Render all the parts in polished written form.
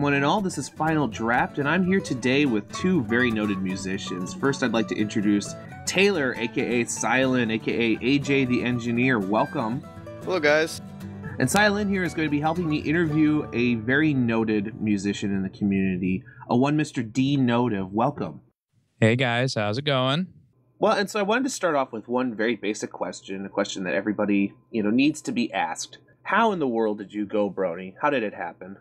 one and all. This is Final Draft, and I'm here today with two very noted musicians. First, I'd like to introduce Taylor, aka Tsyolin, aka AJ the Engineer. Welcome. Hello, guys. And Tsyolin here is going to be helping me interview a very noted musician in the community, one Mr. d.notive. Welcome. Hey, guys. How's it going? Well, and so I wanted to start off with one very basic question, a question that everybody, needs to be asked. How in the world did you go Brony? How did it happen?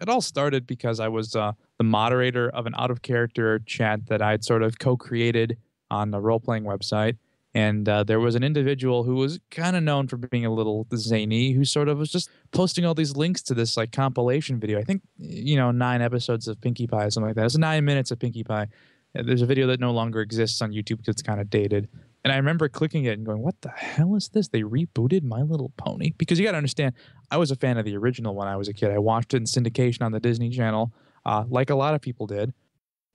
It all started because I was the moderator of an out-of-character chat that I'd sort of co-created on the role-playing website. And there was an individual who was kind of known for being a little zany, who sort of was just posting all these links to this like compilation video. I think, 9 episodes of Pinkie Pie, something like that. It's 9 minutes of Pinkie Pie. There's a video that no longer exists on YouTube because it's kind of dated. And I remember clicking it and going, what the hell is this? They rebooted My Little Pony? Because you got to understand, I was a fan of the original when I was a kid. I watched it in syndication on the Disney Channel, like a lot of people did.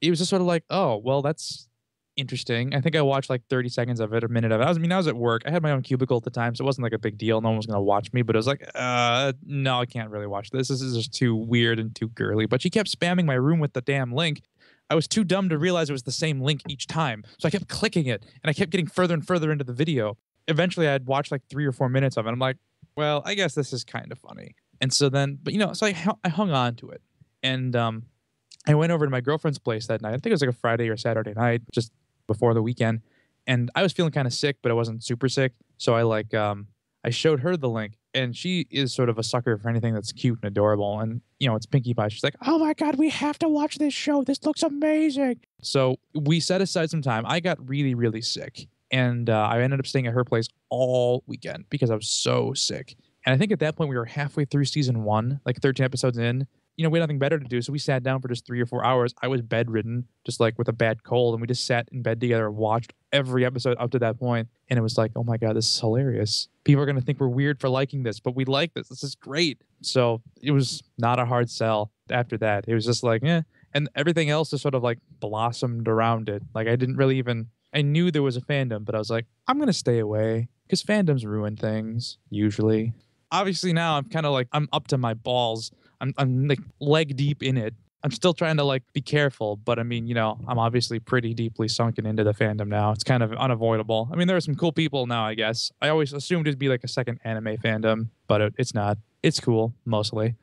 It was just sort of like, oh, well, that's interesting. I think I watched like 30 seconds of it, a minute of it. I was at work. I had my own cubicle at the time, so it wasn't like a big deal. No one was going to watch me, but it was like, no, I can't really watch this. This is just too weird and too girly. But she kept spamming my room with the damn link. I was too dumb to realize it was the same link each time. So I kept clicking it, and I kept getting further and further into the video. Eventually, I'd watch like 3 or 4 minutes of it. I'm like, well, I guess this is kind of funny. And so then, so I hung on to it. And I went over to my girlfriend's place that night. I think it was like a Friday or Saturday night, just before the weekend. And I was feeling kind of sick, but I wasn't super sick. So I showed her the link. And she is sort of a sucker for anything that's cute and adorable. And, it's Pinkie Pie. She's like, oh my God, we have to watch this show. This looks amazing. So we set aside some time. I got really, really sick. And I ended up staying at her place all weekend because I was so sick. And I think at that point we were halfway through season 1, like 13 episodes in. We had nothing better to do. So we sat down for just 3 or 4 hours. I was bedridden, just like with a bad cold. And we just sat in bed together and watched every episode up to that point. And it was like, oh my God, this is hilarious. People are going to think we're weird for liking this, but we like this. This is great. So it was not a hard sell after that. It was just like, eh. And everything else just sort of like blossomed around it. Like I didn't really I knew there was a fandom, but I was like, I'm going to stay away because fandoms ruin things usually. Obviously now I'm kind of like, I'm up to my balls. I'm like leg deep in it. I'm still trying to like be careful, but I mean, I'm obviously pretty deeply sunken into the fandom now. It's kind of unavoidable. I mean, there are some cool people now, I guess. I always assumed it'd be like a second anime fandom, but it's not. It's cool, mostly.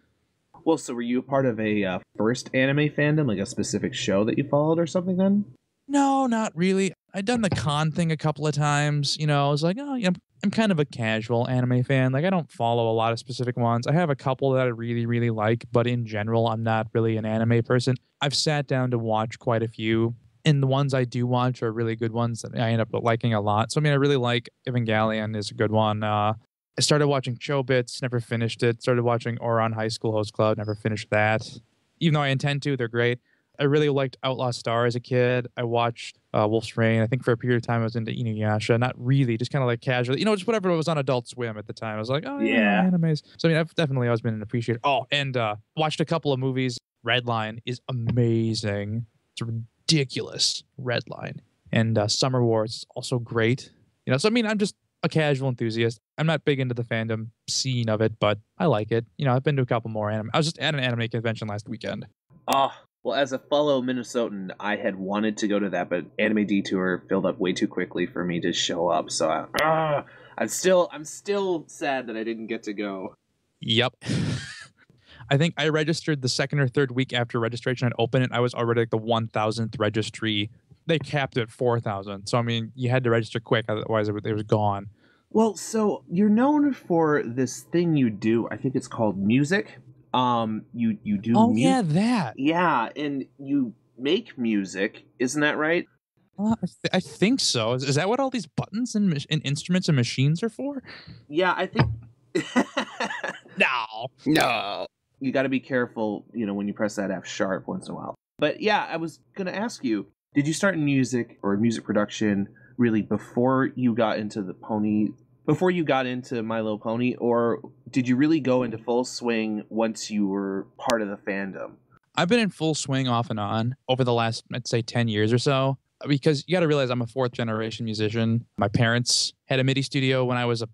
Well, so were you a part of a first anime fandom, like a specific show that you followed or something then? No, not really. I'd done the con thing a couple of times. I was like, oh, yeah, I'm kind of a casual anime fan. Like, I don't follow a lot of specific ones. I have a couple that I really, really like, but in general, I'm not really an anime person. I've sat down to watch quite a few, and the ones I do watch are really good ones that I end up liking a lot. So, I mean, I really like Evangelion is a good one. I started watching Chobits, never finished it. Started watching Ouran High School Host Club, never finished that. Even though I intend to, they're great. I really liked Outlaw Star as a kid. I watched Wolf's Rain. I think for a period of time I was into Inuyasha. Not really, just kind of like casually. Just whatever was on Adult Swim at the time. I was like, oh yeah, animes. So I mean, I've definitely always been an appreciator. Oh, and watched a couple of movies. Redline is amazing. It's ridiculous. Redline. And Summer Wars is also great. So I mean, I'm just a casual enthusiast. I'm not big into the fandom scene of it, but I like it. I've been to a couple more anime. I was just at an anime convention last weekend. Well, as a fellow Minnesotan, I had wanted to go to that, but Anime Detour filled up way too quickly for me to show up. So I'm still sad that I didn't get to go. Yep. I think I registered the second or third week after registration had opened, and I was already like the 1,000th registry. They capped it at 4,000. So I mean, you had to register quick, otherwise it was gone. Well, so you're known for this thing you do. I think it's called music. You do. Oh yeah, that. Yeah, and you make music, isn't that right? I think so. Is that what all these buttons and instruments and machines are for? Yeah, I think. No. You got to be careful, when you press that F sharp once in a while. But yeah, I was gonna ask you: did you start in music or music production really before you got into Before you got into My Little Pony, or did you really go into full swing once you were part of the fandom? I've been in full swing off and on over the last, I'd say, 10 years or so. because you got to realize I'm a fourth generation musician. My parents had a MIDI studio when I was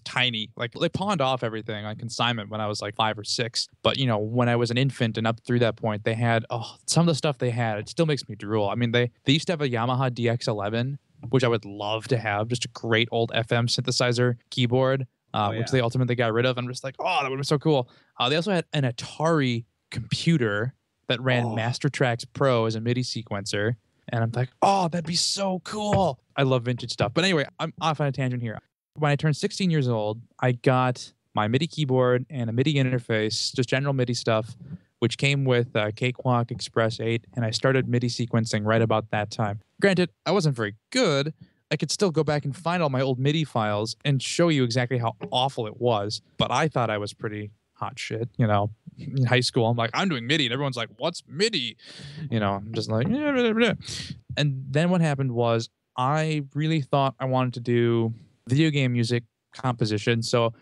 tiny. Like they pawned off everything on consignment when I was like 5 or 6. But when I was an infant and up through that point, they had some of the stuff they had. It still makes me drool. I mean, they used to have a Yamaha DX11, which I would love to have. Just a great old FM synthesizer keyboard, which they ultimately got rid of. I'm just like, oh, that would be so cool. They also had an Atari computer that ran Master Tracks Pro as a MIDI sequencer. And I'm like, oh, that'd be so cool. I love vintage stuff. But anyway, I'm off on a tangent here. When I turned 16 years old, I got my MIDI keyboard and a MIDI interface, just general MIDI stuff, which came with Cakewalk Express 8. And I started MIDI sequencing right about that time. Granted, I wasn't very good. I could still go back and find all my old MIDI files and show you exactly how awful it was. But I thought I was pretty hot shit, in high school. I'm like, I'm doing MIDI. And everyone's like, what's MIDI? I'm just like, yeah, blah, blah, blah. And then what happened was I really thought I wanted to do video game music composition. So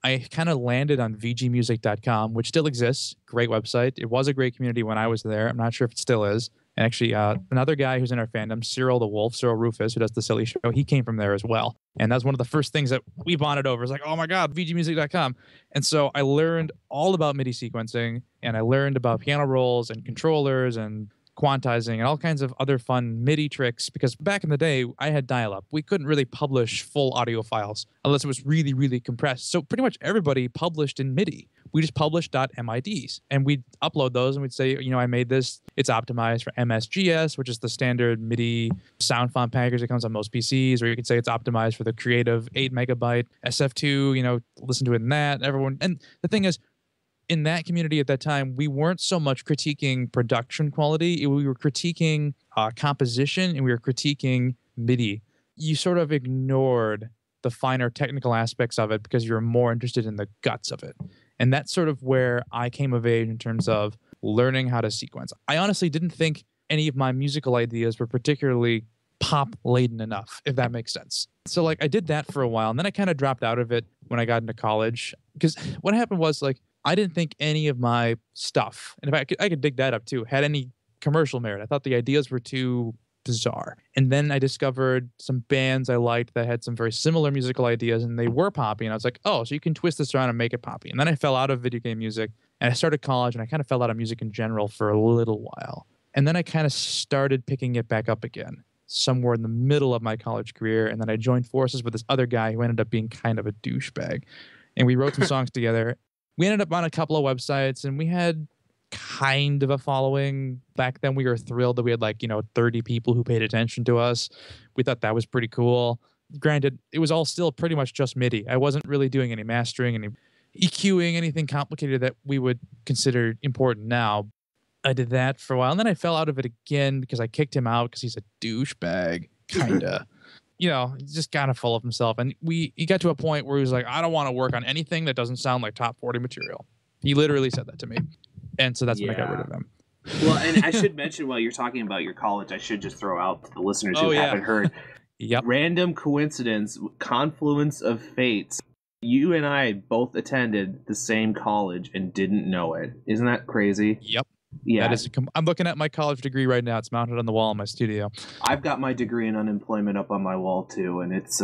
I kind of landed on vgmusic.com, which still exists. Great website. It was a great community when I was there. I'm not sure if it still is. And actually, another guy who's in our fandom, Cyril the Wolf, Cyril Rufus, who does the Silly Show, he came from there as well. And that's one of the first things that we bonded over. It's like, oh my God, vgmusic.com. And so I learned all about MIDI sequencing, and I learned about piano rolls and controllers and quantizing and all kinds of other fun MIDI tricks, because back in the day, I had dial-up. We couldn't really publish full audio files unless it was really, really compressed. So pretty much everybody published in MIDI. We just published .mids, and we'd upload those and we'd say, I made this. It's optimized for MSGS, which is the standard MIDI sound font package that comes on most PCs, or you could say it's optimized for the creative 8 megabyte SF2, listen to it in that. And the thing is, in that community at that time, we weren't so much critiquing production quality. We were critiquing composition, and we were critiquing MIDI. You sort of ignored the finer technical aspects of it because you were more interested in the guts of it. And that's sort of where I came of age in terms of learning how to sequence. I honestly didn't think any of my musical ideas were particularly pop-laden enough, if that makes sense. So I did that for a while, and then I kind of dropped out of it when I got into college. Because what happened was I didn't think any of my stuff, and if I could dig that up too, had any commercial merit. I thought the ideas were too bizarre. And then I discovered some bands I liked that had some very similar musical ideas, and they were poppy. And I was like, oh, so you can twist this around and make it poppy. And then I fell out of video game music, and I started college, and I kind of fell out of music in general for a little while. And then I kind of started picking it back up again somewhere in the middle of my college career. And then I joined forces with this other guy who ended up being kind of a douchebag. And we wrote some songs together. We ended up on a couple of websites, and we had kind of a following. Back then we were thrilled that we had 30 people who paid attention to us. We thought that was pretty cool. Granted, it was all still pretty much just MIDI. I wasn't really doing any mastering, any EQing, anything complicated that we would consider important now. I did that for a while, and then I fell out of it again because I kicked him out because he's a douchebag, kinda. He's just kind of full of himself. And he got to a point where he was like, I don't want to work on anything that doesn't sound like top 40 material. He literally said that to me. And so that's when I got rid of him. Well, and I should mention, while you're talking about your college, I should just throw out to the listeners who haven't heard. Yep. Random coincidence, confluence of fates. You and I both attended the same college and didn't know it. Isn't that crazy? Yep. Yeah. I'm looking at my college degree right now. It's mounted on the wall in my studio. I've got my degree in unemployment up on my wall too, and it's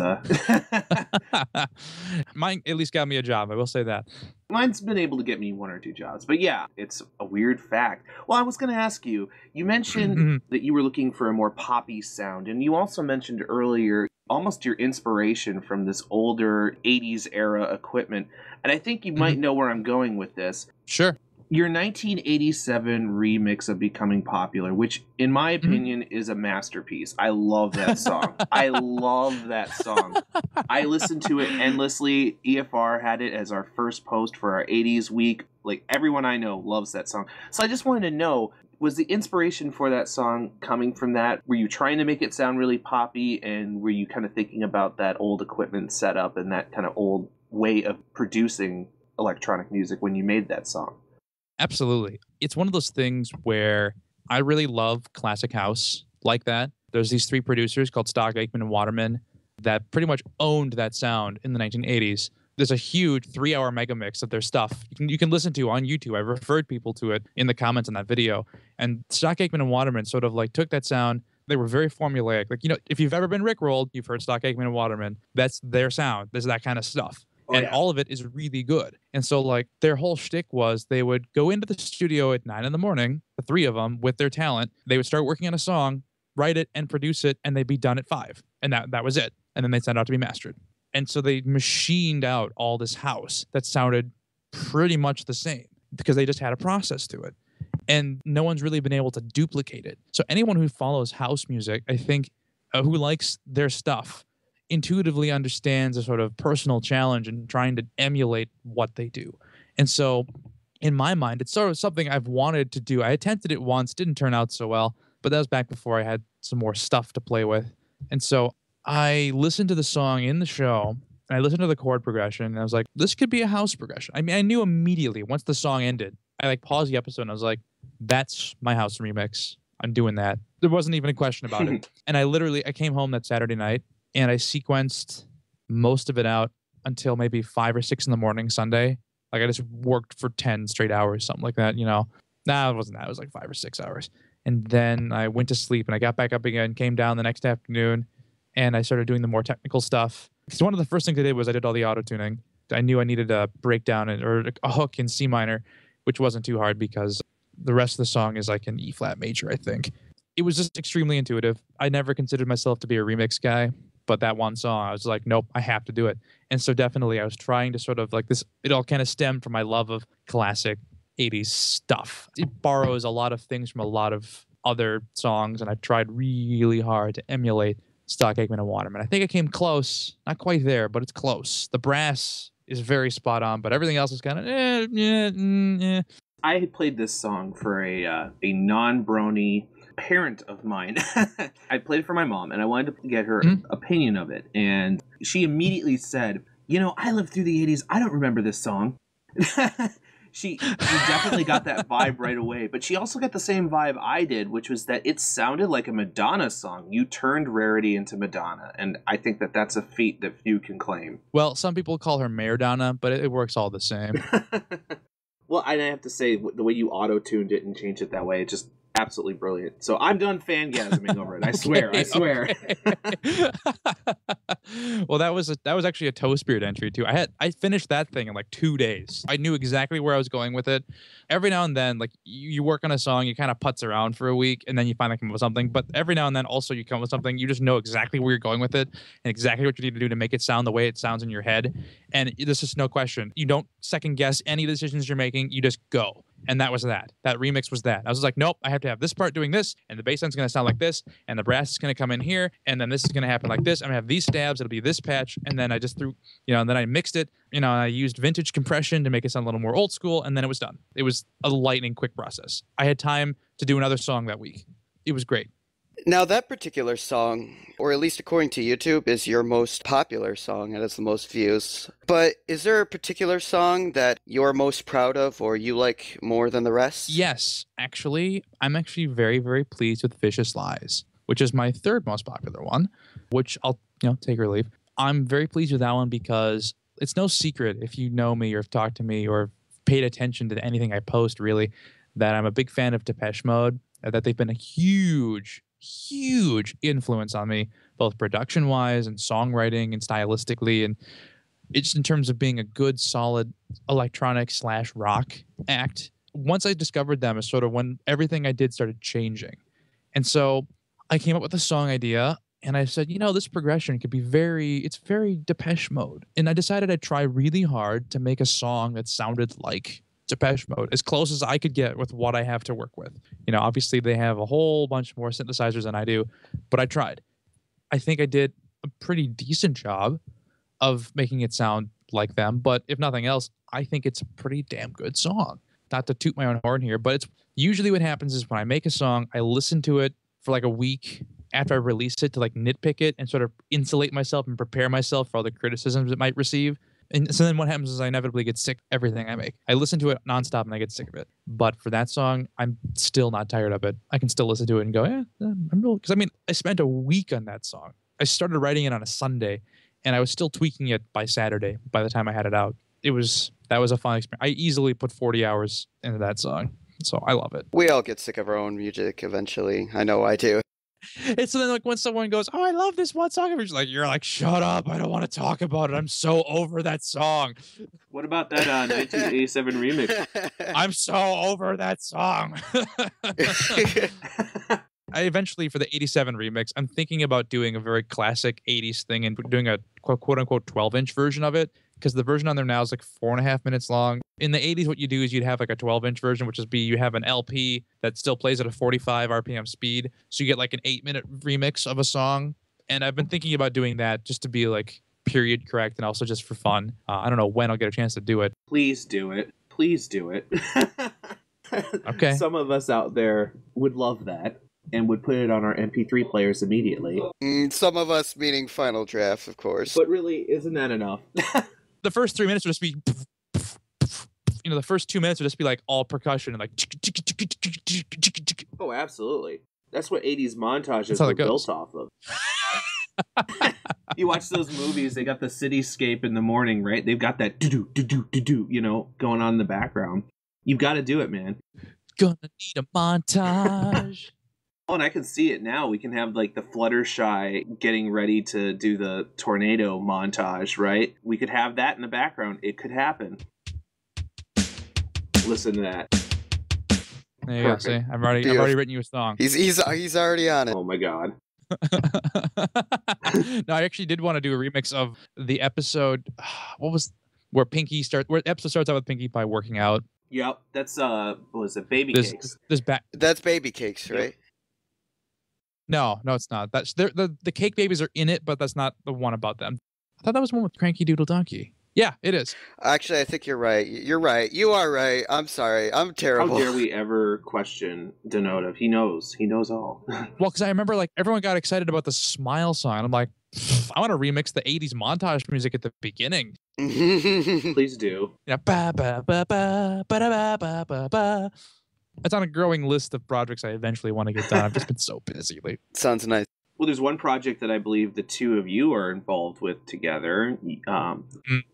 mine at least got me a job. I will say that. Mine's been able to get me 1 or 2 jobs, but yeah, it's a weird fact. Well, I was going to ask you, you mentioned that you were looking for a more poppy sound, and you also mentioned earlier almost your inspiration from this older 80s era equipment, and I think you might know where I'm going with this. Sure. Your 1987 remix of Becoming Popular, which in my opinion is a masterpiece. I love that song. I love that song. I listened to it endlessly. EFR had it as our first post for our 80s week. Everyone I know loves that song. So I just wanted to know, was the inspiration for that song coming from that? Were you trying to make it sound really poppy, and were you kind of thinking about that old equipment setup and that kind of old way of producing electronic music when you made that song? Absolutely. It's one of those things where I really love classic house like that. There's these 3 producers called Stock, Aikman, and Waterman that pretty much owned that sound in the 1980s. There's a huge 3-hour mega mix of their stuff you can listen to on YouTube. I've referred people to it in the comments on that video. And Stock, Aikman, and Waterman sort of took that sound, They were very formulaic. Like, if you've ever been Rickrolled, you've heard Stock Aitken and Waterman. That's their sound. There's that kind of stuff. Oh, and yeah. all of it is really good. And so, like, their whole shtick was they would go into the studio at 9 in the morning, the three of them, with their talent. They would start working on a song, write it, and produce it, and they'd be done at 5. And that was it. And then they'd send it out to be mastered. And so they machined out all this house that sounded pretty much the same because they just had a process to it. And no one's really been able to duplicate it. So anyone who follows house music, I think, who likes their stuff, intuitively understands a sort of personal challenge in trying to emulate what they do. And so in my mind, it's sort of something I've wanted to do. I attempted it once, didn't turn out so well, but that was back before I had some more stuff to play with. And so I listened to the song in the show, and I listened to the chord progression, and I was like, this could be a house progression. I mean, I knew immediately once the song ended. I like paused the episode and I was like, that's my house remix. I'm doing that. There wasn't even a question about it. And I came home that Saturday night and I sequenced most of it out until maybe 5 or 6 in the morning Sunday. Like I just worked for 10 straight hours, something like that, Nah, it wasn't that. It was like 5 or 6 hours. And then I went to sleep and I got back up again, came down the next afternoon, and I started doing the more technical stuff. Because one of the first things I did was I did all the auto tuning. I knew I needed a breakdown or a hook in C minor, which wasn't too hard because the rest of the song is like an E flat major, I think. It was just extremely intuitive. I never considered myself to be a remix guy, but that one song, I was like, nope, I have to do it. And so definitely I was trying to sort of like this, it all kind of stemmed from my love of classic 80s stuff. It borrows a lot of things from a lot of other songs, and I tried really hard to emulate Stock Aitken and Waterman. I think I came close, not quite there, but it's close. The brass is very spot on, but everything else is kind of I had played this song for a non-brony parent of mine. I played it for my mom, and I wanted to get her opinion of it. And she immediately said, I lived through the 80s. I don't remember this song. She definitely got that vibe right away. But she also got the same vibe I did, which was that it sounded like a Madonna song. You turned Rarity into Madonna. And I think that that's a feat that few can claim. Well, some people call her Maradona, but it works all the same. Well, I have to say, the way you auto-tuned it and changed it that way, it's just absolutely brilliant. So I'm done fangasming over it. I swear. Well, that was actually a Toe Spirit entry too. I finished that thing in like 2 days. I knew exactly where I was going with it. Every now and then, like you work on a song, you kind of putz around for a week, and then you finally come up with something. But every now and then, also you come up with something, you just know exactly where you're going with it and exactly what you need to do to make it sound the way it sounds in your head. And there's just no question. You don't second guess any decisions you're making. You just go. And that was that. That remix was that. I was like, nope, I have to have this part doing this, and the bass line's going to sound like this, and the brass is going to come in here, and then this is going to happen like this. I'm going to have these stabs, it'll be this patch, and then I just threw, and then I mixed it, and I used vintage compression to make it sound a little more old school, and then it was done. It was a lightning quick process. I had time to do another song that week. It was great. Now, that particular song, or at least according to YouTube, is your most popular song and has the most views. But is there a particular song that you're most proud of or you like more than the rest? Yes, actually. I'm actually very, very pleased with Vicious Lies, which is my third most popular one, which I'll, take or leave. I'm very pleased with that one because it's no secret, if you know me or have talked to me or paid attention to anything I post, really, that I'm a big fan of Depeche Mode, that they've been a huge influence on me, both production-wise and songwriting and stylistically, and it's in terms of being a good, solid electronic/rock act. Once I discovered them is sort of when everything I did started changing. And so I came up with a song idea, and I said, this progression could be it's very Depeche Mode. And I decided I'd try really hard to make a song that sounded like Depeche Mode, as close as I could get with what I have to work with. Obviously they have a whole bunch more synthesizers than I do, but I tried. I think I did a pretty decent job of making it sound like them, but if nothing else, I think it's a pretty damn good song. Not to toot my own horn here, but it's usually what happens is when I make a song, I listen to it for like a week after I release it to like nitpick it and sort of insulate myself and prepare myself for all the criticisms it might receive. And so then what happens is I inevitably get sick of everything I make. I listen to it nonstop and I get sick of it. But for that song, I'm still not tired of it. I can still listen to it and go, I'm real. Because I spent a week on that song. I started writing it on a Sunday and I was still tweaking it by Saturday by the time I had it out. That was a fun experience. I easily put 40 hours into that song. So I love it. We all get sick of our own music eventually. I know I do. It's then like when someone goes, "Oh, I love this one song," you're like, "Shut up! I don't want to talk about it. I'm so over that song. What about that 1987 remix? I'm so over that song." I eventually, for the 87 remix, I'm thinking about doing a very classic 80s thing and doing a quote unquote 12-inch version of it, because the version on there now is like 4.5 minutes long. In the 80s, what you do is you'd have like a 12-inch version, which is you have an LP that still plays at a 45 RPM speed. So you get like an 8-minute remix of a song. And I've been thinking about doing that just to be like period correct and also just for fun. I don't know when I'll get a chance to do it. Please do it. Please do it. Okay. Some of us out there would love that and would put it on our MP3 players immediately. Some of us meaning Final Draft, of course. But really, isn't that enough? The first 3 minutes would just be, the first 2 minutes would just be like all percussion and like. Oh, absolutely. That's what 80s montages how were it goes. built off of. You watch those movies, they got the cityscape in the morning, right? They've got that do-do, going on in the background. You've got to do it, man. Gonna need a montage. Oh, and I can see it now. We can have like the Fluttershy getting ready to do the tornado montage, right? We could have that in the background. It could happen. Listen to that. There you go. See, I've already written you a song. He's already on it. Oh my god. No, I actually did want to do a remix of the episode. Where the episode starts out with Pinkie Pie working out. Yep, that's what was it? Baby Cakes. That's Baby Cakes, right? No, it's not. That's the cake babies are in it, but that's not the one about them. I thought that was one with Cranky Doodle Donkey. Yeah, it is. Actually, I think you're right. You're right. You are right. I'm sorry. I'm terrible. How dare we ever question d.notive? He knows. He knows all. Well, because I remember like everyone got excited about the Smile song. I'm like, I want to remix the 80s montage music at the beginning. Please do. Yeah, ba ba ba ba ba ba ba ba ba. It's on a growing list of projects I eventually want to get done. I've just been so busy lately. Sounds nice. Well, there's one project that I believe the two of you are involved with together.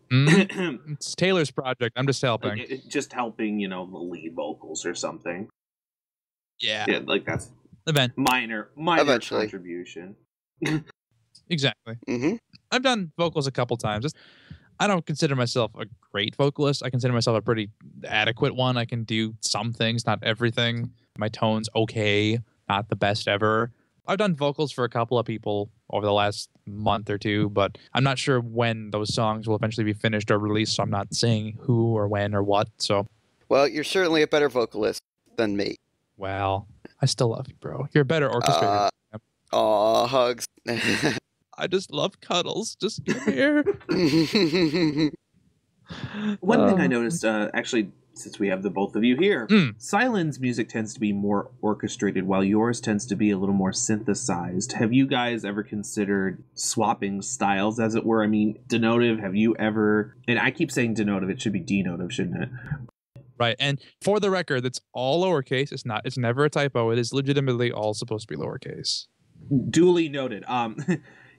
It's Taylor's project. I'm just helping. Just helping, the lead vocals or something. Yeah, like that's eventually. minor Eventually. contribution. Exactly. Mm-hmm. I've done vocals a couple times. I don't consider myself a great vocalist. I consider myself a pretty adequate one. I can do some things, not everything. My tone's okay, not the best ever. I've done vocals for a couple of people over the last month or two, but I'm not sure when those songs will eventually be finished or released, so I'm not saying who or when or what. So, well, you're certainly a better vocalist than me. Well, I still love you, bro. You're a better orchestrator. Aw, hugs. I just love cuddles. Just get here. One thing I noticed, actually, since we have the both of you here, Tsylin's music tends to be more orchestrated, while yours tends to be a little more synthesized. Have you guys ever considered swapping styles, as it were? I mean, d.notive, have you ever... And I keep saying d.notive, it should be d.notive, shouldn't it? Right, and for the record, it's all lowercase. It's never a typo. It is legitimately all supposed to be lowercase. Duly noted.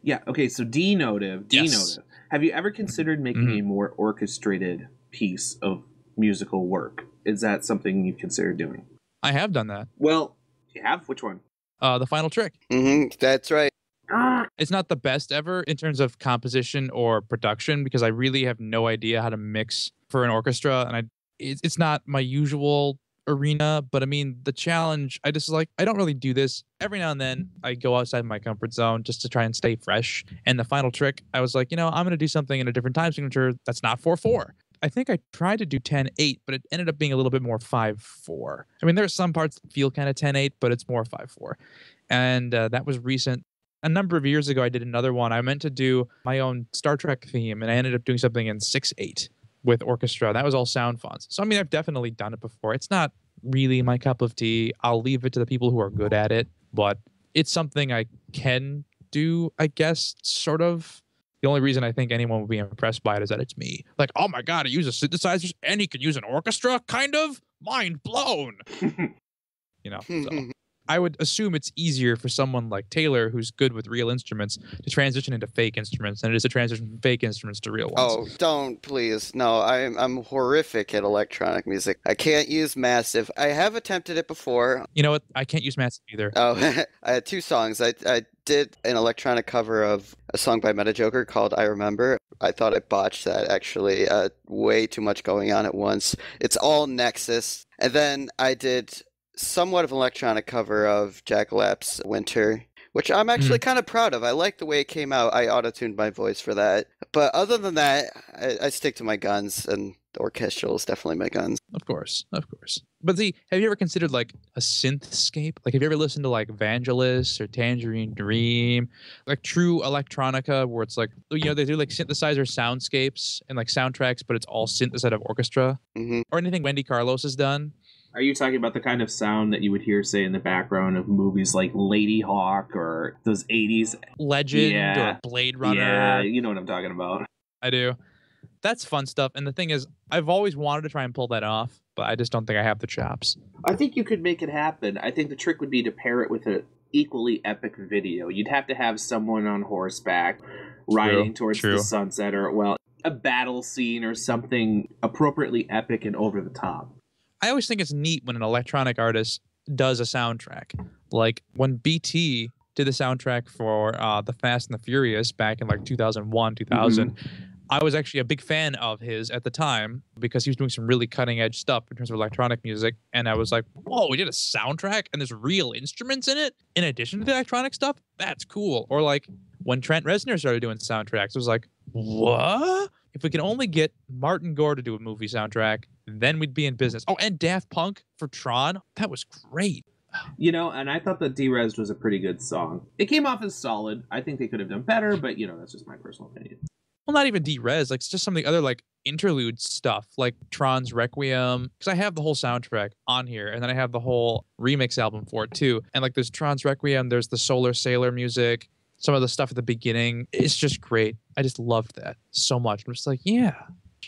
Yeah, okay, so d.notive. Yes. Have you ever considered making a more orchestrated piece of musical work? Is that something you've considered doing? I have done that. Well, you have? Which one? The Final Trick. That's right. It's not the best ever in terms of composition or production because I really have no idea how to mix for an orchestra, and it's not my usual arena, but I mean the challenge, I don't really do this. Every now and then I go outside my comfort zone just to try and stay fresh. And the Final Trick, I was like, I'm going to do something in a different time signature that's not 4/4. I think I tried to do 10/8, but it ended up being a little bit more 5/4. I mean, there's some parts that feel kind of 10/8, but it's more 5/4. And that was recent. A number of years ago, I did another one. I meant to do my own Star Trek theme, and I ended up doing something in 6/8 with orchestra. That was all sound fonts. So, I mean, I've definitely done it before. It's not really my cup of tea. I'll leave it to the people who are good at it, but it's something I can do, I guess, sort of. The only reason I think anyone would be impressed by it is that it's me. Like, oh my God, he uses synthesizers and he can use an orchestra, kind of? Mind blown. So I would assume it's easier for someone like Taylor, who's good with real instruments, to transition into fake instruments than it is to transition from fake instruments to real ones. Oh, don't please. No, I'm horrific at electronic music. I can't use Massive. I have attempted it before. You know what? I can't use Massive either. Oh, I had 2 songs. I did an electronic cover of a song by Metajoker called I Remember. I thought I botched that, actually. Way too much going on at once. It's all Nexus. And then I did somewhat of an electronic cover of Jackalap's Winter, which I'm actually kind of proud of. I like the way it came out. I auto-tuned my voice for that. But other than that, I stick to my guns, and the orchestral is definitely my guns. Of course, of course. But see, have you ever considered like a synthscape? Like, have you ever listened to like Vangelis or Tangerine Dream? Like true electronica where it's like, you know, they do like synthesizer soundscapes and like soundtracks, but it's all synth instead of orchestra. Or anything Wendy Carlos has done. Are you talking about the kind of sound that you would hear, say, in the background of movies like Lady Hawk or those 80s? Legend or Blade Runner? Yeah, you know what I'm talking about. I do. That's fun stuff. And the thing is, I've always wanted to try and pull that off, but I just don't think I have the chops. I think you could make it happen. I think the trick would be to pair it with an equally epic video. You'd have to have someone on horseback riding towards the sunset, or, well, a battle scene or something appropriately epic and over the top. I always think it's neat when an electronic artist does a soundtrack. Like when BT did the soundtrack for The Fast and the Furious back in like 2001, 2000, I was actually a big fan of his at the time because he was doing some really cutting edge stuff in terms of electronic music. And I was like, whoa, we did a soundtrack and there's real instruments in it in addition to the electronic stuff? That's cool. Or like when Trent Reznor started doing soundtracks, it was like, what? If we can only get Martin Gore to do a movie soundtrack, then we'd be in business. Oh, and Daft Punk for Tron. That was great. You know, and I thought that D-Res was a pretty good song. It came off as solid. I think they could have done better, but, you know, that's just my personal opinion. Well, not even D-Res. Like, it's just some of the other, like, interlude stuff, like Tron's Requiem. Because I have the whole soundtrack on here, and then I have the whole remix album for it, too. And, like, there's Tron's Requiem, there's the Solar Sailor music, some of the stuff at the beginning. It's just great. I just loved that so much. I'm just like, yeah,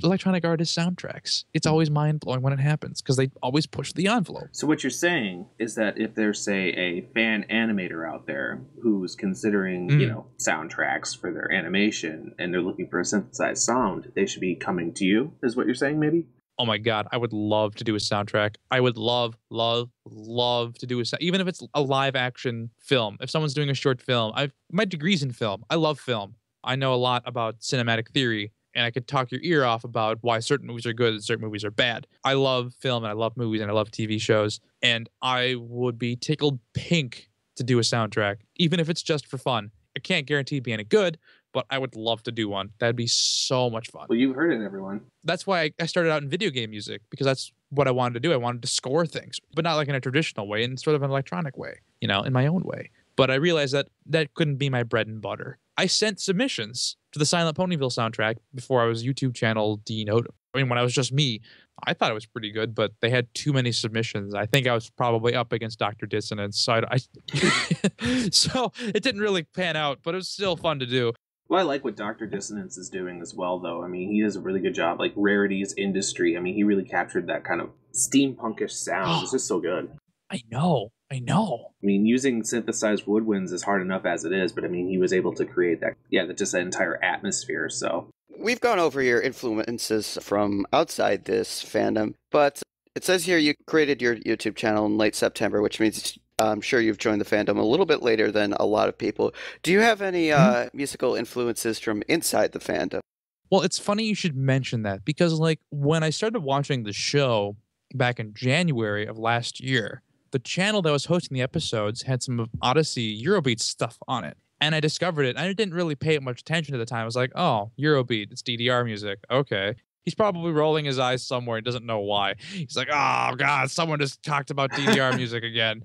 electronic artist soundtracks. It's always mind-blowing when it happens because they always push the envelope. So what you're saying is that if there's, say, a fan animator out there who's considering, you know, soundtracks for their animation and they're looking for a synthesized sound, they should be coming to you, is what you're saying, maybe? Oh my God, I would love to do a soundtrack. I would love to do even if it's a live action film. If someone's doing a short film, my degree's in film. I love film. I know a lot about cinematic theory, and I could talk your ear off about why certain movies are good and certain movies are bad. I love film and I love movies and I love TV shows, and I would be tickled pink to do a soundtrack, even if it's just for fun. I can't guarantee being any good, but I would love to do one. That'd be so much fun. Well, you've heard it, everyone. That's why I started out in video game music, because that's what I wanted to do. I wanted to score things, but not like in a traditional way, in sort of an electronic way, you know, in my own way. But I realized that that couldn't be my bread and butter. I sent submissions to the Silent Ponyville soundtrack before I was YouTube channel d.notive. I mean, when I was just me, I thought it was pretty good, but they had too many submissions. I think I was probably up against Dr. Dissonance. So, so it didn't really pan out, but it was still fun to do. Well, I like what Dr. Dissonance is doing as well, though. I mean, he does a really good job. Like, Rarity's Industry, I mean, he really captured that kind of steampunkish sound. It's just so good. I know. I mean, using synthesized woodwinds is hard enough as it is, but I mean, he was able to create that, just that entire atmosphere, so. We've gone over your influences from outside this fandom, but it says here you created your YouTube channel in late September, which means I'm sure you've joined the fandom a little bit later than a lot of people. Do you have any musical influences from inside the fandom? Well, it's funny you should mention that, because like when I started watching the show back in January of last year, the channel that was hosting the episodes had some of Odyssey Eurobeat stuff on it. And I discovered it. I didn't really pay much attention at the time. I was like, oh, Eurobeat, it's DDR music. Okay. He's probably rolling his eyes somewhere. He doesn't know why. He's like, oh, God, someone just talked about DDR music again.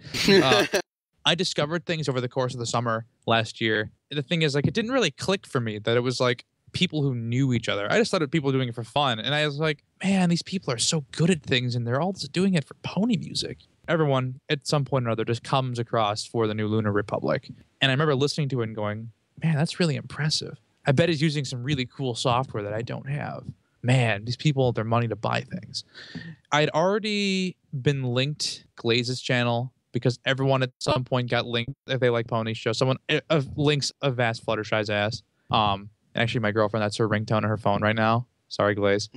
I discovered things over the course of the summer last year. The thing is, like, it didn't really click for me that it was like people who knew each other. I just thought of people doing it for fun. And I was like, man, these people are so good at things and they're all just doing it for pony music. Everyone at some point or other just comes across For the New Lunar Republic. And I remember listening to it and going, man, that's really impressive. I bet he's using some really cool software that I don't have. Man, these people have their money to buy things. I'd already been linked Glaze's channel because everyone at some point got linked if they like pony show. Someone links a vast Fluttershy's ass. Actually, my girlfriend, that's her ringtone on her phone right now. Sorry, Glaze.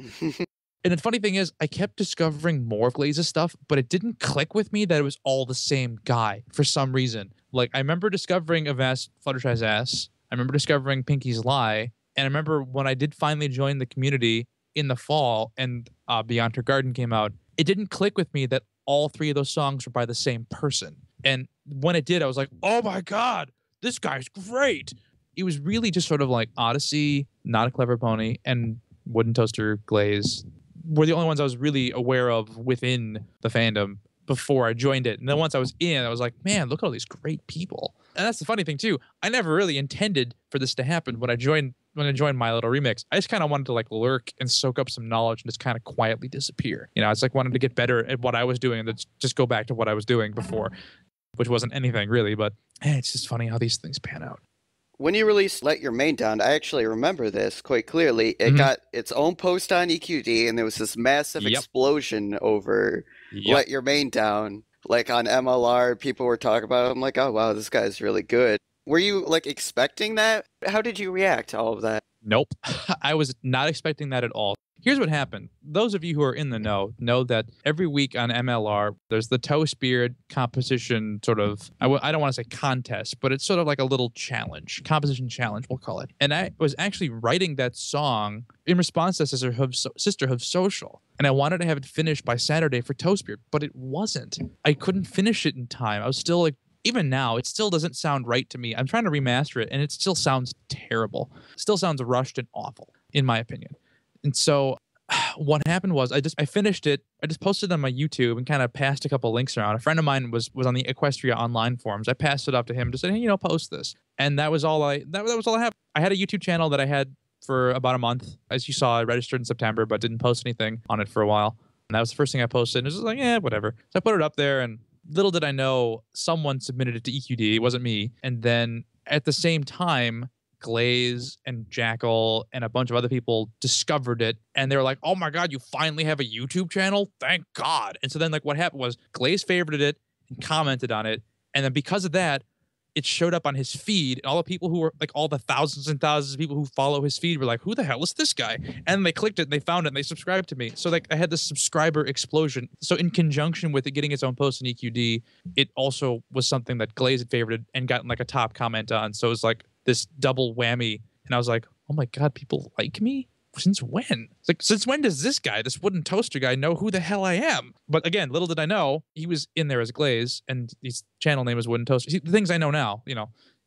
And the funny thing is, I kept discovering more of Glaze's stuff, but it didn't click with me that it was all the same guy for some reason. Like, I remember discovering Avast Fluttershy's ass. I remember discovering Pinky's Lie. And I remember when I did finally join the community in the fall and Beyond Her Garden came out, it didn't click with me that all three of those songs were by the same person. And when it did, I was like, oh my God, this guy's great. It was really just sort of like Odyssey, Not a Clever Pony, and Wooden Toaster Glaze were the only ones I was really aware of within the fandom before I joined it. And then once I was in, I was like, man, look at all these great people. And that's the funny thing too. I never really intended for this to happen when I joined My Little Remix. I just kind of wanted to like lurk and soak up some knowledge and just kind of quietly disappear. You know, it's like wanted to get better at what I was doing and then just go back to what I was doing before, which wasn't anything really, but it's just funny how these things pan out. When you released Let Your Main Down, I actually remember this quite clearly. It got its own post on EQD, and there was this massive explosion over Let Your Main Down. Like on MLR, people were talking about it. I'm like, oh, wow, this guy's really good. Were you like expecting that? How did you react to all of that? Nope. I was not expecting that at all. Here's what happened. Those of you who are in the know that every week on MLR, there's the Toast Beard composition sort of, I don't want to say contest, but it's sort of like a little challenge, composition challenge, we'll call it. And I was actually writing that song in response to Sisterhood Social. And I wanted to have it finished by Saturday for Toast Beard, but it wasn't. I couldn't finish it in time. I was still like, even now, it still doesn't sound right to me. I'm trying to remaster it, and it still sounds terrible. It still sounds rushed and awful, in my opinion. And so what happened was I finished it. I just posted it on my YouTube and kind of passed a couple links around. A friend of mine was on the Equestria online forums. I passed it up to him to say, hey, post this. And that was all I have. I had a YouTube channel that I had for about a month. As you saw, I registered in September, but didn't post anything on it for a while. And that was the first thing I posted. And it was just like, whatever. So I put it up there, and little did I know, someone submitted it to EQD. It wasn't me. And then at the same time, Glaze and Jackal and a bunch of other people discovered it, and they were like, oh my God, you finally have a YouTube channel? Thank God. And so then like what happened was Glaze favorited it and commented on it, and then because of that, it showed up on his feed, and all the people who were like, all the thousands and thousands of people who follow his feed were like, who the hell is this guy? And they clicked it and they found it and they subscribed to me. So like I had this subscriber explosion. So in conjunction with it getting its own post in EQD, it also was something that Glaze had favorited and gotten like a top comment on. So it was like this double whammy. And I was like, oh my God, people like me? Since when? It's like, since when does this guy, this wooden toaster guy, know who the hell I am? But again, little did I know, he was in there as Glaze, and his channel name was Wooden Toaster. The things I know now,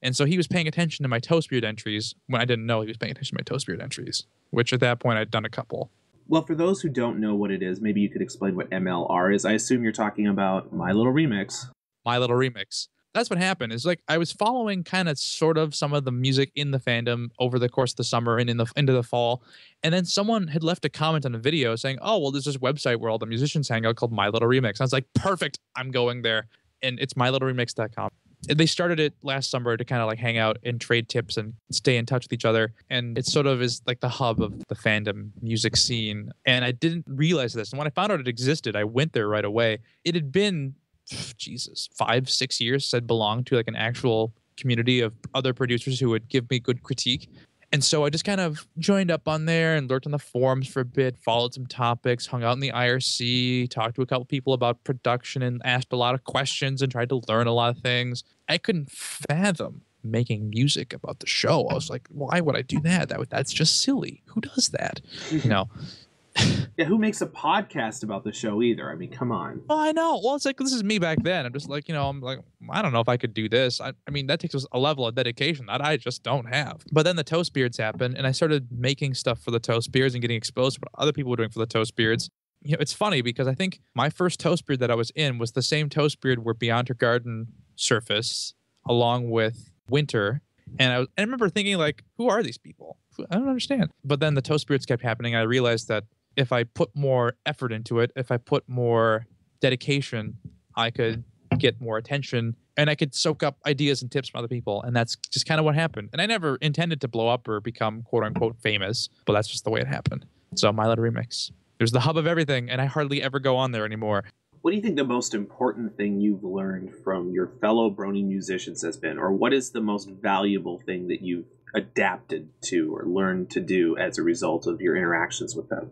And so he was paying attention to my Toast Beard entries when I didn't know he was paying attention to my Toast Beard entries, which at that point I'd done a couple. Well, for those who don't know what it is, maybe you could explain what MLR is. I assume you're talking about My Little Remix. My Little Remix. That's what happened. Is like I was following kind of sort of some of the music in the fandom over the course of the summer and into the fall. And then someone had left a comment on a video saying, oh, well, there's this website where all the musicians hang out called My Little Remix. And I was like, perfect, I'm going there. And it's mylittlерemix.com. They started it last summer to kind of like hang out and trade tips and stay in touch with each other. And it sort of is like the hub of the fandom music scene. And I didn't realize this. And when I found out it existed, I went there right away. It had been 5-6 years since I'd belonged to like an actual community of other producers who would give me good critique. And so I just kind of joined up on there and lurked on the forums for a bit, followed some topics, hung out in the IRC, talked to a couple people about production and asked a lot of questions and tried to learn a lot of things. I couldn't fathom making music about the show. I was like, why would I do that? That's just silly. Who does that? Yeah, who makes a podcast about the show either? I mean, come on. Oh, I know. Well, it's like, this is me back then. I'm just like, I'm like, I don't know if I could do this. I mean, that takes a level of dedication that I just don't have. But then the Toast Beards happened, and I started making stuff for the Toast Beards and getting exposed to what other people were doing for the Toast Beards. It's funny because I think my first Toast Beard that I was in was the same Toast Beard where Beyond Her Garden surfaced, along with Winter. And I remember thinking, like, who are these people? I don't understand. But then the Toast Beards kept happening, and I realized that if I put more effort into it, if I put more dedication, I could get more attention and I could soak up ideas and tips from other people. And that's just kind of what happened. And I never intended to blow up or become quote unquote famous, but that's just the way it happened. So My Little Remix. It was the hub of everything, and I hardly ever go on there anymore. What do you think the most important thing you've learned from your fellow Brony musicians has been, or what is the most valuable thing that you've adapted to or learned to do as a result of your interactions with them?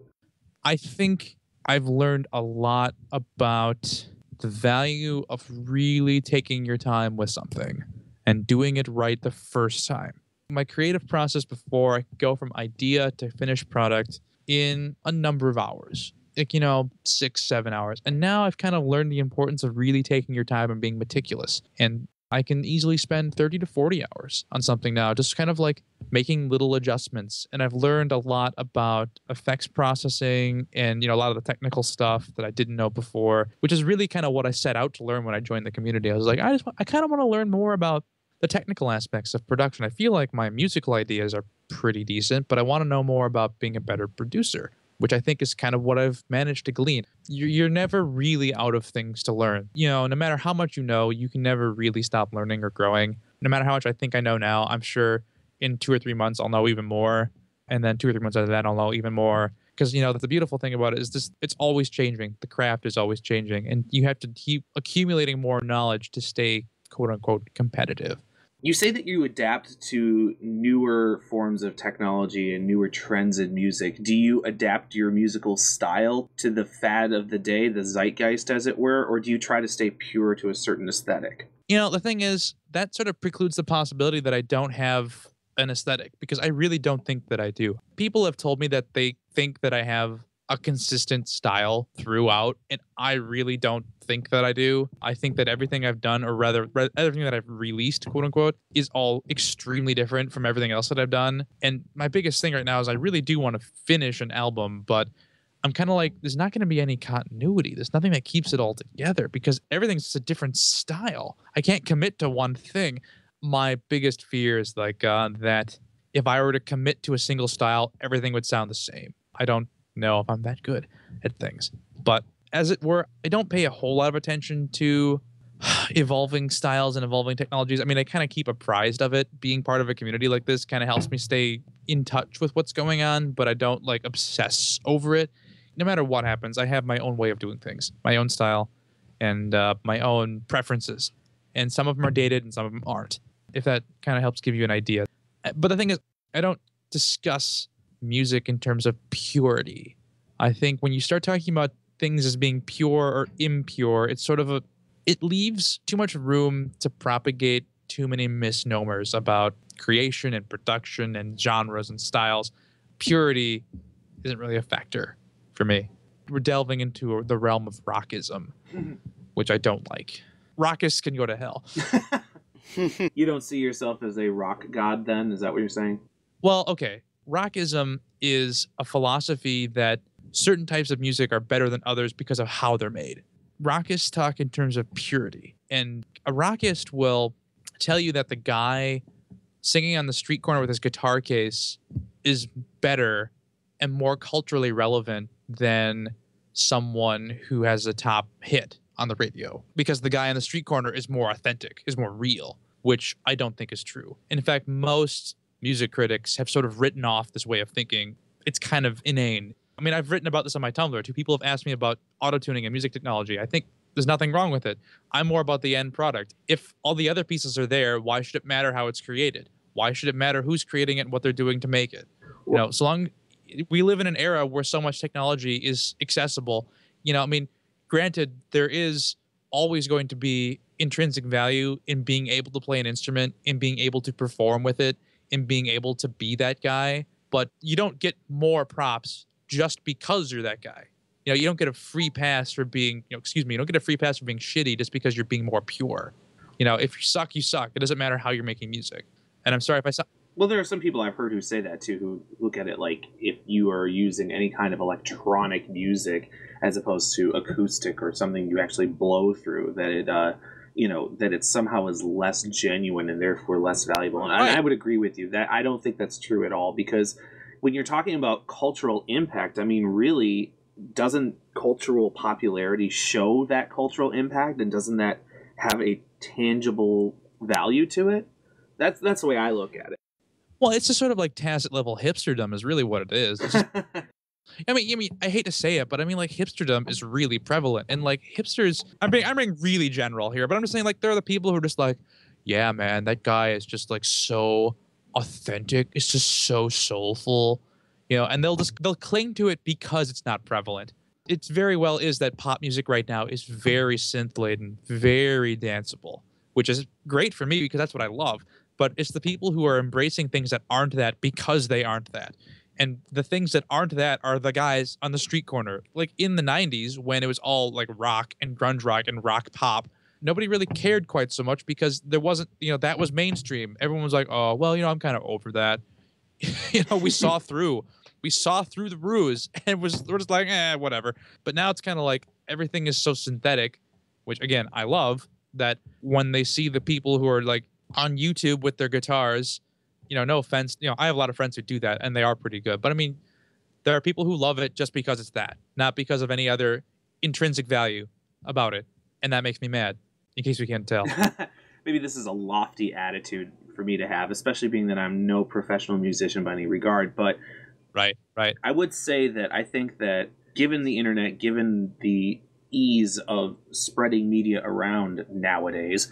I think I've learned a lot about the value of really taking your time with something and doing it right the first time. My creative process before, I could go from idea to finished product in a number of hours. Like, 6, 7 hours. And now I've kind of learned the importance of really taking your time and being meticulous. And I can easily spend 30 to 40 hours on something now, just kind of like making little adjustments. And I've learned a lot about effects processing and, a lot of the technical stuff that I didn't know before, which is really kind of what I set out to learn when I joined the community. I was like, I kind of want to learn more about the technical aspects of production. I feel like my musical ideas are pretty decent, but I want to know more about being a better producer, which I think is kind of what I've managed to glean. You're never really out of things to learn. No matter how much you know, you can never really stop learning or growing. No matter how much I think I know now, I'm sure in 2 or 3 months I'll know even more. And then 2 or 3 months after that, I'll know even more. Because, the beautiful thing about it is this, it's always changing. The craft is always changing. And you have to keep accumulating more knowledge to stay, quote unquote, competitive. You say that you adapt to newer forms of technology and newer trends in music. Do you adapt your musical style to the fad of the day, the zeitgeist, as it were, or do you try to stay pure to a certain aesthetic? The thing is, that sort of precludes the possibility that I don't have an aesthetic, because I really don't think that I do. People have told me that they think that I have a consistent style throughout, and I really don't think that I do. I think that everything I've done, or rather everything that I've released, quote unquote, is all extremely different from everything else that I've done. And my biggest thing right now is I really do want to finish an album, but I'm kind of like, there's not going to be any continuity. There's nothing that keeps it all together because everything's just a different style. I can't commit to one thing. My biggest fear is that if I were to commit to a single style, everything would sound the same. I don't know if I'm that good at things. But as it were, I don't pay a whole lot of attention to evolving styles and evolving technologies. I mean, I kind of keep apprised of it. Being part of a community like this kind of helps me stay in touch with what's going on, but I don't obsess over it. No matter what happens, I have my own way of doing things, my own style, and my own preferences. And some of them are dated and some of them aren't, if that kind of helps give you an idea. But the thing is, I don't discuss music in terms of purity. I think when you start talking about things as being pure or impure, it's sort of it leaves too much room to propagate too many misnomers about creation and production and genres and styles. Purity isn't really a factor for me. We're delving into the realm of rockism, which I don't like. Rockists can go to hell. You don't see yourself as a rock god then? Is that what you're saying? Well, okay. Rockism is a philosophy that certain types of music are better than others because of how they're made. Rockists talk in terms of purity. And a rockist will tell you that the guy singing on the street corner with his guitar case is better and more culturally relevant than someone who has a top hit on the radio. Because the guy on the street corner is more authentic, is more real, which I don't think is true. In fact, most music critics have sort of written off this way of thinking. It's kind of inane. I mean, I've written about this on my Tumblr. Two people have asked me about auto-tuning and music technology. I think there's nothing wrong with it. I'm more about the end product. If all the other pieces are there, why should it matter how it's created? Why should it matter who's creating it and what they're doing to make it? So long we live in an era where so much technology is accessible. I mean, granted, there is always going to be intrinsic value in being able to play an instrument, in being able to perform with it, in being able to be that guy, but you don't get more props just because you're that guy. You don't get a free pass for being, you don't get a free pass for being shitty just because you're being more pure. If you suck, you suck. It doesn't matter how you're making music. And I'm sorry if I suck. Well, there are some people I've heard who say that too, who look at it like if you are using any kind of electronic music as opposed to acoustic or something you actually blow through, that it, that it somehow is less genuine and therefore less valuable. And I would agree with you that I don't think that's true at all, because when you're talking about cultural impact, I mean, really, doesn't cultural popularity show that cultural impact, and doesn't that have a tangible value to it? That's the way I look at it. Well, it's just sort of like tacit level hipsterdom is really what it is. It's just, I mean, I hate to say it, but I mean, like, hipsterdom is really prevalent, and like hipsters. I'm being really general here, but I'm just saying, like, there are the people who are just like, yeah, man, that guy is just like so authentic. It's just so soulful, and they'll cling to it because it's not prevalent. It's very well is that pop music right now is very synth laden, very danceable, which is great for me because that's what I love. But it's the people who are embracing things that aren't that because they aren't that. And the things that aren't that are the guys on the street corner. Like in the 90s, when it was all like rock and grunge rock and rock pop, nobody really cared quite so much because there wasn't, that was mainstream. Everyone was like, oh, well, I'm kind of over that. We saw through. We saw through the ruse and we're just like, whatever. But now it's kind of like everything is so synthetic, which again, I love that when they see the people who are like on YouTube with their guitars, no offense, I have a lot of friends who do that and they are pretty good. But I mean, there are people who love it just because it's that, not because of any other intrinsic value about it. And that makes me mad, in case we can't tell. Maybe this is a lofty attitude for me to have, especially being that I'm no professional musician by any regard. But Right. I would say that I think that given the internet, given the ease of spreading media around nowadays,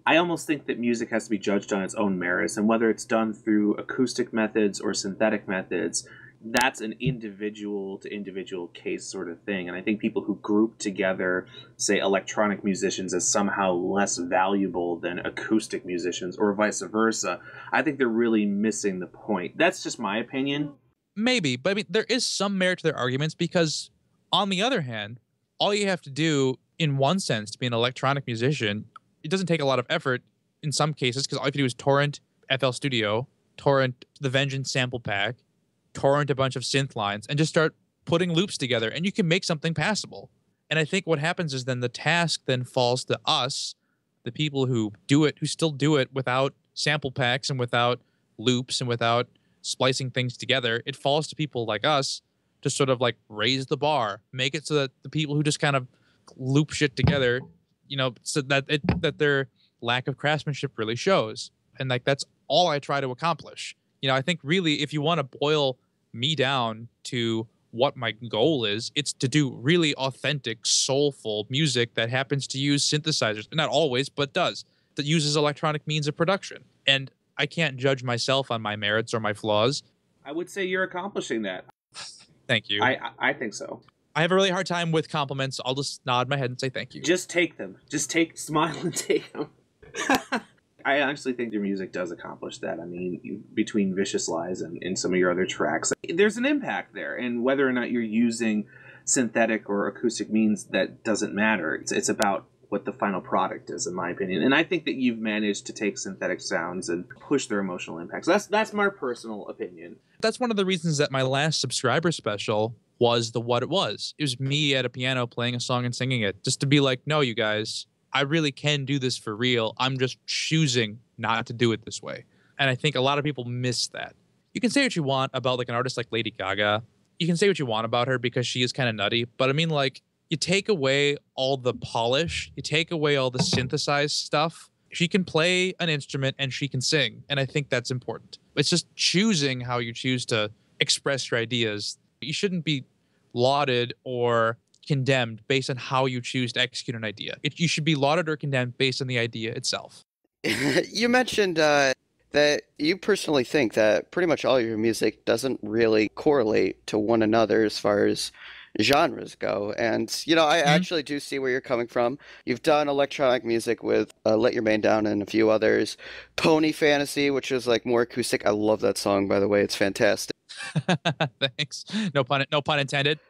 I almost think that music has to be judged on its own merits, and whether it's done through acoustic methods or synthetic methods, that's an individual to individual case sort of thing. And I think people who group together, say, electronic musicians as somehow less valuable than acoustic musicians or vice versa, I think they're really missing the point. That's just my opinion. Maybe, but I mean, there is some merit to their arguments because, on the other hand, all you have to do, in one sense, to be an electronic musician, it doesn't take a lot of effort in some cases because all you have to do is torrent FL Studio, torrent the Vengeance sample pack, torrent a bunch of synth lines, and just start putting loops together, and you can make something passable. And I think what happens is then the task then falls to us, the people who still do it without sample packs and without loops and without splicing things together. It falls to people like us to sort of like raise the bar, make it so that the people who just kind of loop shit together, so that their lack of craftsmanship really shows. And like that's all I try to accomplish. I think really if you want to boil me down to what my goal is, it's to do really authentic, soulful music that happens to use synthesizers, not always, but does, that uses electronic means of production. And I can't judge myself on my merits or my flaws. I would say you're accomplishing that. Thank you. I think so. I have a really hard time with compliments. I'll just nod my head and say thank you. Just take them. Smile and take them. I honestly think your music does accomplish that. I mean, between Vicious Lies and some of your other tracks, there's an impact there. And whether or not you're using synthetic or acoustic means, that doesn't matter. It's about what the final product is, in my opinion. And I think that you've managed to take synthetic sounds and push their emotional impacts. That's my personal opinion. That's one of the reasons that my last subscriber special was what it was. It was me at a piano playing a song and singing it, just to be like, no, you guys, I really can do this for real. I'm just choosing not to do it this way. And I think a lot of people miss that. You can say what you want about like an artist like Lady Gaga. You can say what you want about her because she is kind of nutty. But I mean, like, you take away all the polish, you take away all the synthesized stuff. She can play an instrument and she can sing. And I think that's important. It's just choosing how you choose to express your ideas. You shouldn't be lauded or condemned based on how you choose to execute an idea. You should be lauded or condemned based on the idea itself. You mentioned that you personally think that pretty much all your music doesn't really correlate to one another as far as genres go. And, I actually do see where you're coming from. You've done electronic music with Let Your Main Down and a few others. Pony Fantasy, which is like more acoustic. I love that song, by the way. It's fantastic. Thanks. No pun intended.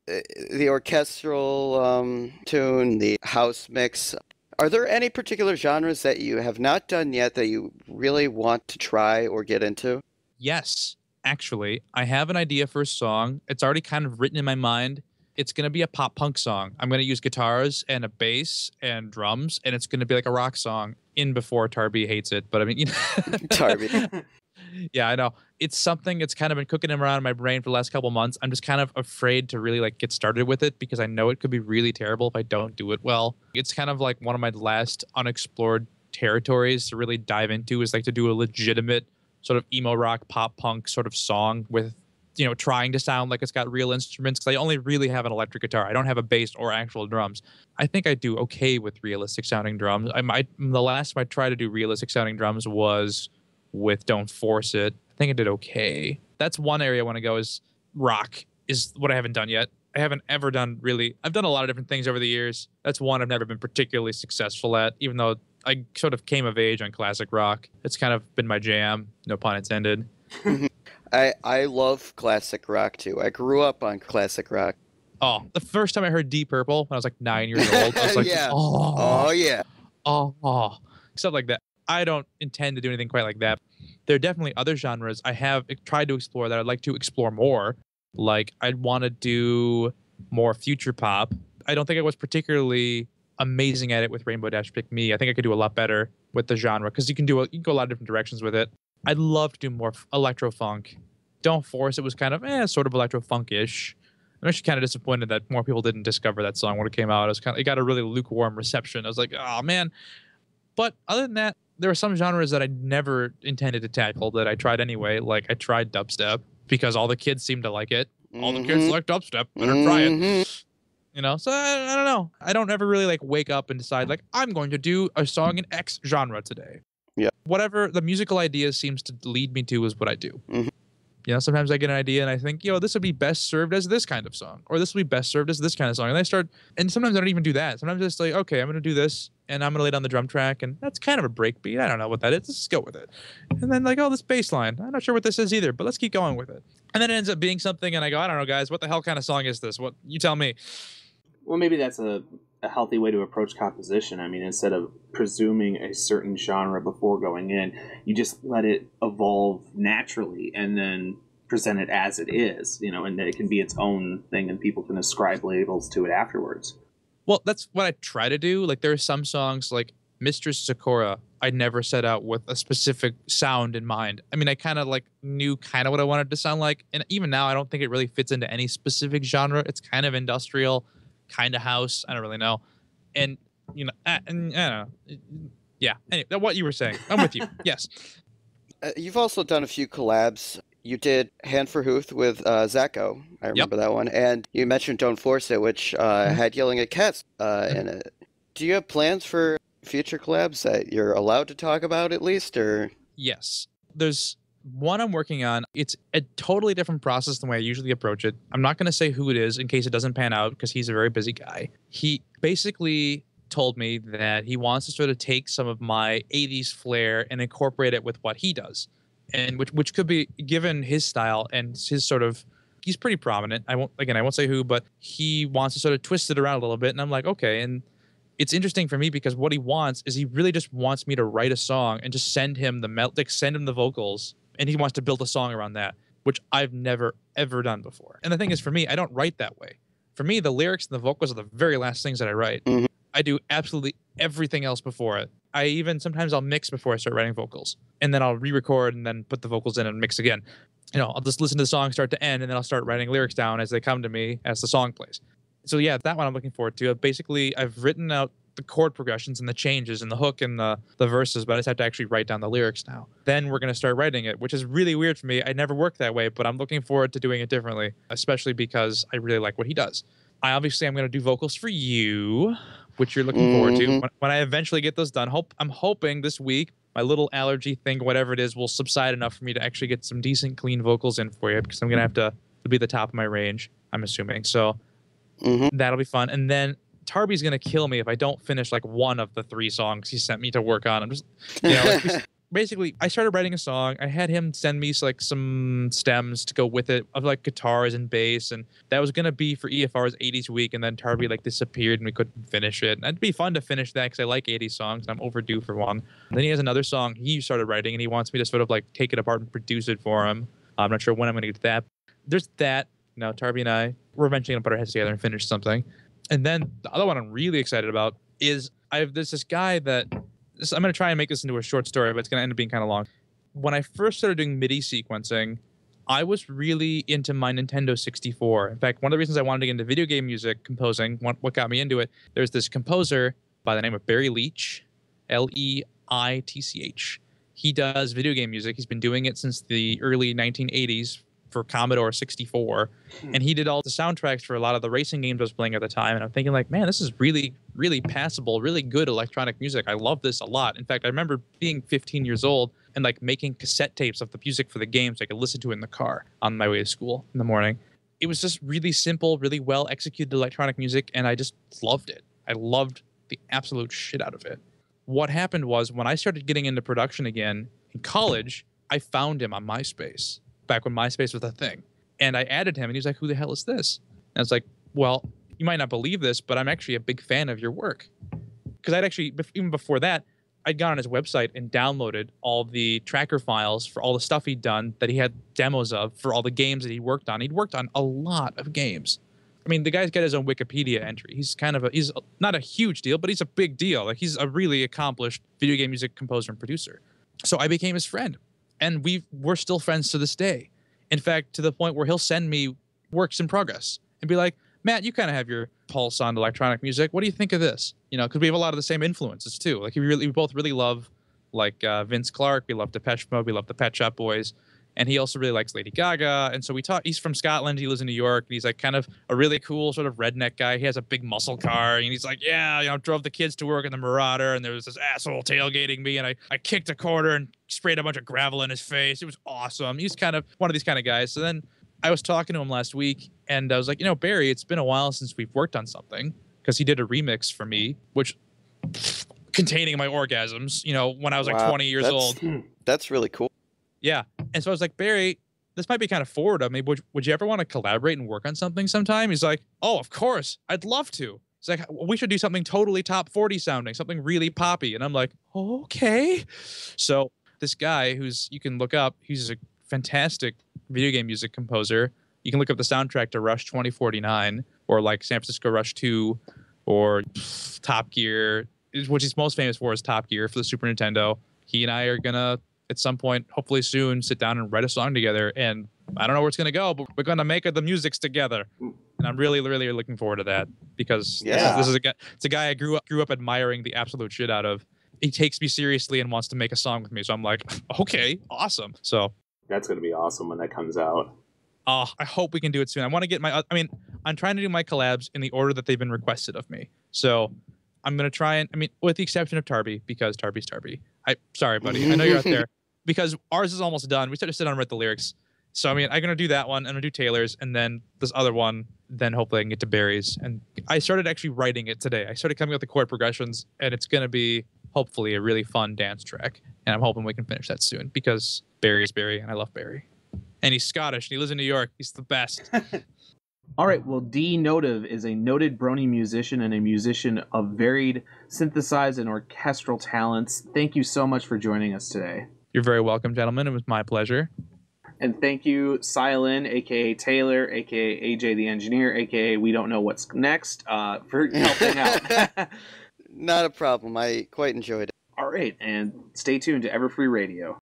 The orchestral tune, the house mix. Are there any particular genres that you have not done yet that you really want to try or get into? Yes. Actually, I have an idea for a song. It's already kind of written in my mind. It's going to be a pop punk song. I'm going to use guitars and a bass and drums, and it's going to be like a rock song in before Tarby hates it. But I mean, Tarby. Yeah, I know. It's something it's kind of been cooking around in my brain for the last couple months. I'm just kind of afraid to really like get started with it because I know it could be really terrible if I don't do it well. It's kind of like one of my last unexplored territories to really dive into is like to do a legitimate sort of emo rock pop punk sort of song with trying to sound like it's got real instruments, because I only really have an electric guitar. I don't have a bass or actual drums. I think I do okay with realistic sounding drums. The last time I tried to do realistic sounding drums was with Don't Force It. I think I did okay. That's one area I want to go, is rock is what I haven't done yet. I haven't ever done really. I've done a lot of different things over the years. That's one I've never been particularly successful at, even though I sort of came of age on classic rock. It's kind of been my jam, no pun intended. I love classic rock too. I grew up on classic rock. Oh, the first time I heard Deep Purple when I was like 9 years old, I was like, yeah. oh yeah. Oh, stuff like that. I don't intend to do anything quite like that. There are definitely other genres I have tried to explore that I'd like to explore more. Like, I'd want to do more future pop. I don't think I was particularly amazing at it with Rainbow Dash Pick Me. I think I could do a lot better with the genre, because you can go a lot of different directions with it. I'd love to do more electro funk. Don't Force It was kind of sort of electro funk-ish. I'm actually kind of disappointed that more people didn't discover that song when it came out. It got a really lukewarm reception. I was like, oh man. But other than that, there were some genres that I never intended to tackle that I tried anyway. Like, I tried dubstep because all the kids seemed to like it. All the kids like dubstep. Better try it. So I don't know. I don't ever really like wake up and decide like, I'm going to do a song in X genre today. Yeah. Whatever the musical idea seems to lead me to is what I do. Mm-hmm. Sometimes I get an idea and I think, this would be best served as this kind of song, or this would be best served as this kind of song. And sometimes I don't even do that. Sometimes it's like, okay, I'm going to do this and I'm going to lay down the drum track, and that's kind of a break beat. I don't know what that is. Let's just go with it. And then like, oh, this bass line, I'm not sure what this is either, but let's keep going with it. And then it ends up being something and I go, I don't know, guys, what the hell kind of song is this? What, you tell me. Well, maybe that's a healthy way to approach composition. I mean, instead of presuming a certain genre before going in, you just let it evolve naturally and then present it as it is, and that it can be its own thing and people can ascribe labels to it afterwards. Well, that's what I try to do. Like, there are some songs like Mistress Sakura, I never set out with a specific sound in mind. I mean, I kind of like knew kind of what I wanted to sound like. And even now, I don't think it really fits into any specific genre. It's kind of industrial, kind of house. I don't really know. And, I don't know. Yeah. Anyway, what you were saying. I'm with you. Yes. You've also done a few collabs. You did Hand for Hooth with Zacco. I remember that one. And you mentioned Don't Force It, which had Yelling at Cats in it. Do you have plans for future collabs that you're allowed to talk about at least? Or Yes. There's one I'm working on. It's a totally different process than the way I usually approach it. I'm not going to say who it is in case it doesn't pan out, because he's a very busy guy. He basically told me that he wants to sort of take some of my 80s flair and incorporate it with what he does. And which could be, given his style and his sort of, he's pretty prominent. I won't say who, but he wants to sort of twist it around a little bit. And I'm like, okay. And it's interesting for me because what he wants is he really just wants me to write a song and just send him the vocals, and he wants to build a song around that, which I've never ever done before. And the thing is, for me, I don't write that way. For me, the lyrics and the vocals are the very last things that I write. Mm-hmm. I do absolutely everything else before it. Sometimes I'll mix before I start writing vocals, and then I'll re-record and then put the vocals in and mix again. I'll just listen to the song start to end, and then I'll start writing lyrics down as they come to me as the song plays. So yeah, that one I'm looking forward to. I've written out the chord progressions and the changes and the hook and the verses, but I just have to actually write down the lyrics now. Then we're going to start writing it, which is really weird for me. I never worked that way, but I'm looking forward to doing it differently, especially because I really like what he does. I'm going to do vocals for you, which you're looking forward to. When I eventually get those done, I'm hoping this week my little allergy thing, whatever it is, will subside enough for me to actually get some decent, clean vocals in for you, because I'm going to have to be the top of my range, I'm assuming. So that'll be fun. And then Tarby's going to kill me if I don't finish like one of the 3 songs he sent me to work on. I'm just, basically, I started writing a song. I had him send me like some stems to go with it of like guitars and bass, and that was gonna be for EFR's 80s week. And then Tarby like disappeared and we couldn't finish it. And it'd be fun to finish that because I like 80s songs and I'm overdue for one. And then he has another song he started writing, and he wants me to sort of like take it apart and produce it for him. I'm not sure when I'm gonna get to that. There's that. Now Tarby and I, we're eventually gonna put our heads together and finish something. And then the other one I'm really excited about is there's this guy that. I'm going to try and make this into a short story, but it's going to end up being kind of long. When I first started doing MIDI sequencing, I was really into my Nintendo 64. In fact, one of the reasons I wanted to get into video game music composing, what got me into it, there's this composer by the name of Barry Leitch, Leitch. He does video game music. He's been doing it since the early 1980s, for Commodore 64. And he did all the soundtracks for a lot of the racing games I was playing at the time. And I'm thinking like, man, this is really, really passable, really good electronic music. I love this a lot. In fact, I remember being 15 years old and like making cassette tapes of the music for the games I could listen to in the car on my way to school in the morning. It was just really simple, really well executed electronic music, and I just loved it. I loved the absolute shit out of it. What happened was when I started getting into production again in college, I found him on MySpace, back when MySpace was a thing. And I added him, and he was like, who the hell is this? And I was like, well, you might not believe this, but I'm actually a big fan of your work. Because I'd actually, even before that, I'd gone on his website and downloaded all the tracker files for all the stuff he'd done that he had demos of for all the games that he worked on. He'd worked on a lot of games. I mean, the guy's got his own Wikipedia entry. He's he's not a huge deal, but he's a big deal. Like, he's a really accomplished video game music composer and producer. So I became his friend, and we're still friends to this day. In fact, to the point where he'll send me works in progress and be like, Matt, you kind of have your pulse on electronic music. What do you think of this? You know, because we have a lot of the same influences too. Like we both really love like Vince Clarke. We love Depeche Mode. We love the Pet Shop Boys. And he also really likes Lady Gaga. And so we talk. He's from Scotland. He lives in New York. And he's like kind of a really cool sort of redneck guy. He has a big muscle car. And he's like, yeah, you know, drove the kids to work in the Marauder. And there was this asshole tailgating me. And I kicked a quarter and sprayed a bunch of gravel in his face. It was awesome. He's kind of one of these kind of guys. So then I was talking to him last week. And I was like, you know, Barry, it's been a while since we've worked on something. Because he did a remix for me, which containing my orgasms, you know, when I was like 20 years old. That's really cool. Yeah. And so I was like, Barry, this might be kind of forward of me. Would you ever want to collaborate and work on something sometime? He's like, oh, of course. I'd love to. It's like, we should do something totally top 40 sounding, something really poppy. And I'm like, okay. So this guy you can look up, he's a fantastic video game music composer. You can look up the soundtrack to Rush 2049 or like San Francisco Rush 2 or Top Gear, which he's most famous for is Top Gear for the Super Nintendo. He and I are going to, at some point, hopefully soon, sit down and write a song together. And I don't know where it's going to go, but we're going to make the musics together. And I'm really, really looking forward to that because this is a guy I grew up admiring the absolute shit out of. He takes me seriously and wants to make a song with me. So I'm like, okay, awesome. So that's going to be awesome when that comes out. I hope we can do it soon. I want to get I'm trying to do my collabs in the order that they've been requested of me. So I'm going to try and, with the exception of Tarby, because Tarby's Tarby. Sorry, buddy. I know you're out there. Because ours is almost done. We started to sit down and write the lyrics. So, I'm going to do that one. I'm going to do Taylor's and then this other one. Then hopefully I can get to Barry's. And I started actually writing it today. I started coming up with the chord progressions and it's going to be hopefully a really fun dance track. And I'm hoping we can finish that soon because Barry is Barry and I love Barry. And he's Scottish and he lives in New York. He's the best. All right, well, d.notive is a noted Brony musician and a musician of varied synthesized and orchestral talents. Thank you so much for joining us today. You're very welcome, gentlemen. It was my pleasure. And thank you, Tsyolin, a.k.a. Taylor, a.k.a. AJ the Engineer, a.k.a. We Don't Know What's Next, for helping out. Not a problem. I quite enjoyed it. All right, and stay tuned to Everfree Radio.